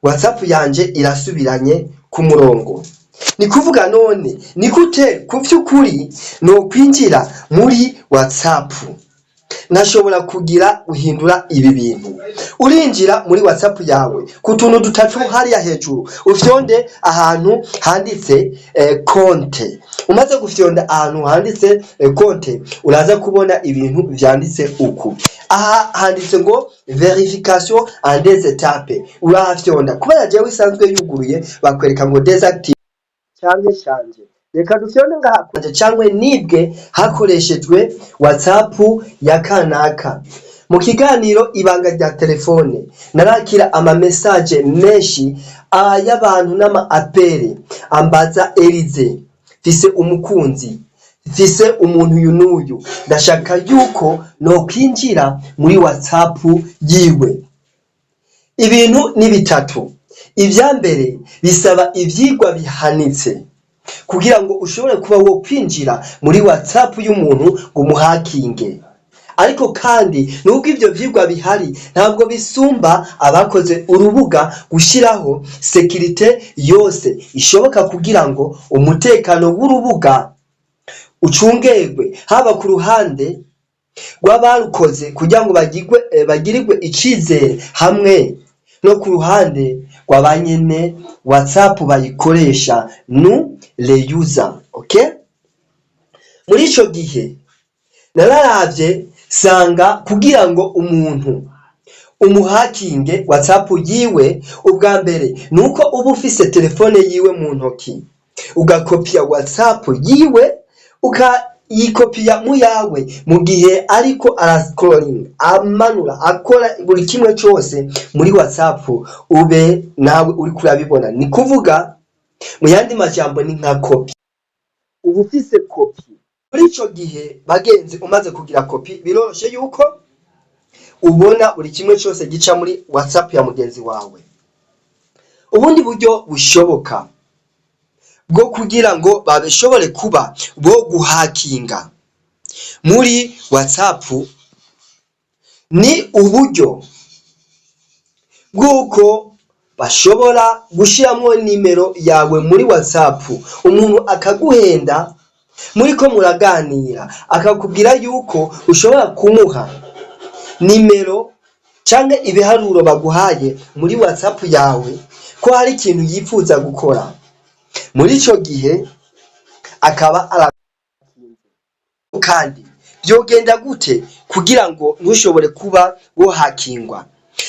WhatsApp yanje irasubiranye ku murongo. Ni kuvuga none ni gute ku vy'ukuri no kwinjira muri WhatsApp nashobora kugira uhindura ibi bintu. Urinjira muri WhatsApp yawe ku tuntu dutatu hariya hejuru, ufyonde ahantu handitse konte. Umaze gufyonda ahantu handitse konte, uraza kubona ibintu vyanditse uku. Aha handitse ngo verification en des étapes. Urahafyonda kubera jewe isanzwe yuguruye bakwereka ngo desactive cyangwa shanje. Reka dufyonde ngaha cyangwa nibwe hakoreshejwe WhatsApp ya kanaka. Mu kiganiro ibanga rya telefone narakira ama message menshi y'abantu n'ama apere ambaza Elize fise umukunzi, fise umuntu yunuyu, ndashaka yuko no kwinjira muri WhatsApp yiwe. Ibintu ni bitatu. Ivyambere bisaba ivyigwa bihanitse kugira ngo ushobore kuba wo kwinjira muri WhatsApp y'umuntu ngo muhakinge. Ariko kandi nubwo ivyo vyigwa bihari ntabwo bisumba abakoze urubuga gushiraho security yose ishoboka kugira ngo umutekano w'urubuga ucungerwe, haba ku ruhande rw'abarukoze kugira ngo bagirirwe icizere hamwe no ku ruhande rw'abanyene WhatsApp bayikoresha les users. Okay? Muri ico gihe nararavye sanga kugira ngo umuntu umuhakinge WhatsApp yiwe, ubwa mbere nuko uba ufise telefone yiwe mu ntoki ugakopia WhatsApp yiwe ukayikopia mu yawe mu gihe ariko arascrolling amanura akora buri kimwe cyose muri WhatsApp ube nawe uri kurabibona. Ni kuvuga mu yandi majambo ni nka copy, uba ufise copy. Muri ico gihe bagenzi umaze kugira copy biroroshe yuko ubona buri kimwe cyose gica muri WhatsApp ya mugenzi wawe. Ubundi buryo bushoboka bwo kugira ngo babishobore kuba bo guhakinga muri WhatsApp ni uburyo bwuko bashobora gushiramwo nimero yawe muri WhatsApp, umuntu akaguhenda muri ko muraganira akakubwira yuko ushobora kumuha nimero canke ibiharuro baguhaye muri WhatsApp yawe ko hari ikintu yifuza gukora. Muri ico gihe akaba arakinze. Kandi byogenda gute kugira ngo ntushobore kuba wo hakingwa?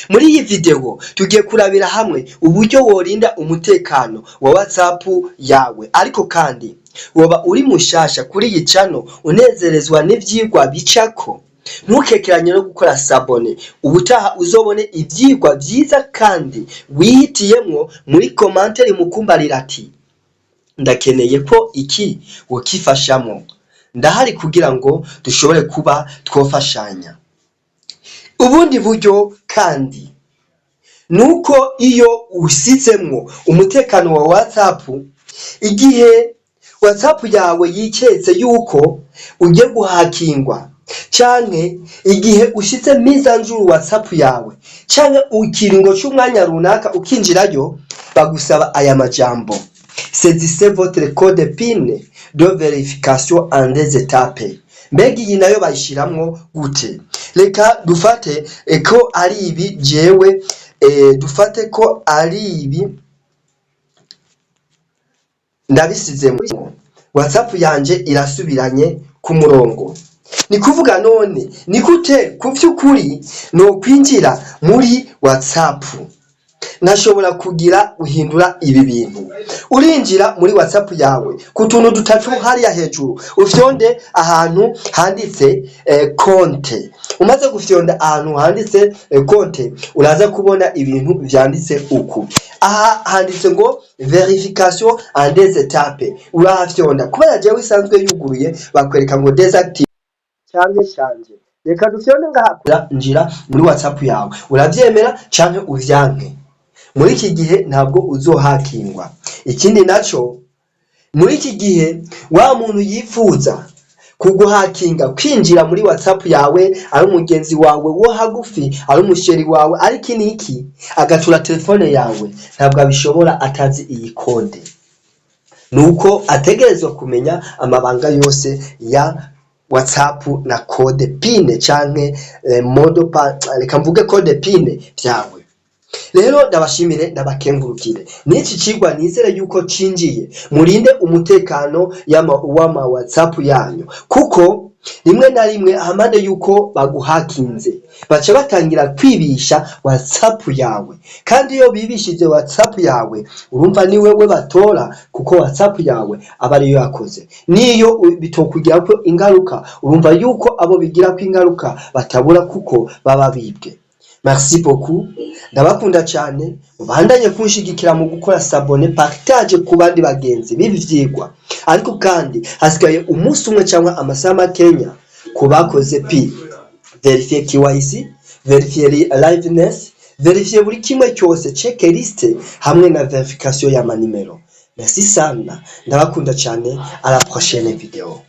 Muri iyi video tugiye kurabira hamwe uburyo worinda umutekano wa WhatsApp yawe. Ariko kandi woba uri mushasha kuri iyi channel unezerezwa n'ivyigwa bicako, ntukekeranye no gukora sabone. Ubutaha uzobone ivyigwa byiza kandi wihitiyemwo muri commentaire mukumbarira ati ndakeneye ko iki wokifashamo. Ndahari kugira ngo dushobore kuba twofashanya. Ubundi buryo kandi nuko iyo usizemwo umutekano wa WhatsApp, igihe WhatsApp yawe yiketse yuko uje guhakingwa canke igihe ushize mizanjuru WhatsApp yawe canke ukiringo cy'umwanya runaka ukinjirayo, bagusaba aya majambo: saisissez votre code PIN de vérification en des étapes. Mbega iyi nayo bayishiramwo gute? Reka dufate ko ari ibi jewe dufate ko ari ibi ndabisize muri WhatsApp yanje irasubiranye ku murongo. Ni kuvuga none ni gute ku vy'ukuri no kwinjira muri WhatsApp nashobora kugira uhindura ibi bintu. Urinjira muri WhatsApp yawe ku tuntu dutatu hariya hejuru, ufyonde ahantu handitse konte. Umaze gufyonda ahantu handitse konte, uraza kubona ibintu vyanditse uku. Aha handitse ngo verification en des étapes. Urahafyonda kubera jewe isanzwe yuguruye bakwereka ngo desactive cyangwa shanje. Reka dufyonde ngaha njira muri WhatsApp yawe, uravyemera canke uvyanke. Muri iki gihe ntabwo uzohakingwa. Ikindi naco, muri iki gihe wa muntu yifuza kuguhakinga kwinjira muri WhatsApp yawe ari umugenzi wawe wo hagufi ari umusheri wawe ariko niki agatura telefone yawe ntabwo abishobora atazi iyi kode. Nuko ategerezwa kumenya amabanga yose ya WhatsApp na code PIN canke reka mvuge code PIN vyawe. Rero ndabashimire ndabakengurukire n'iki cigwa nizere yuko cinjiye murinde umutekano w'ama WhatsApp yanyu kuko rimwe na rimwe hamande yuko baguhakinze baca batangira kwibisha WhatsApp yawe kandi iyo bibishije WhatsApp yawe urumva ni wewe batora kuko WhatsApp yawe aba ariyo yakoze niyo bitokugira ko ingaruka urumva yuko abo bigira ko ingaruka batabura kuko baba bibwe. Merci beaucoup. Ndabakunda cyane mubandanye kunshigikira mu gukora sabone partage ku bandi bagenzi bivyigwa ariko kandi hasigaye umunsi umwe cyangwa amasaha makenya kubakoze pi verifier KYC verifier liveness verifier buri kimwe cyose checklist hamwe na verification ya manimero. Merci sana ndabakunda cyane à la prochaine vidéo.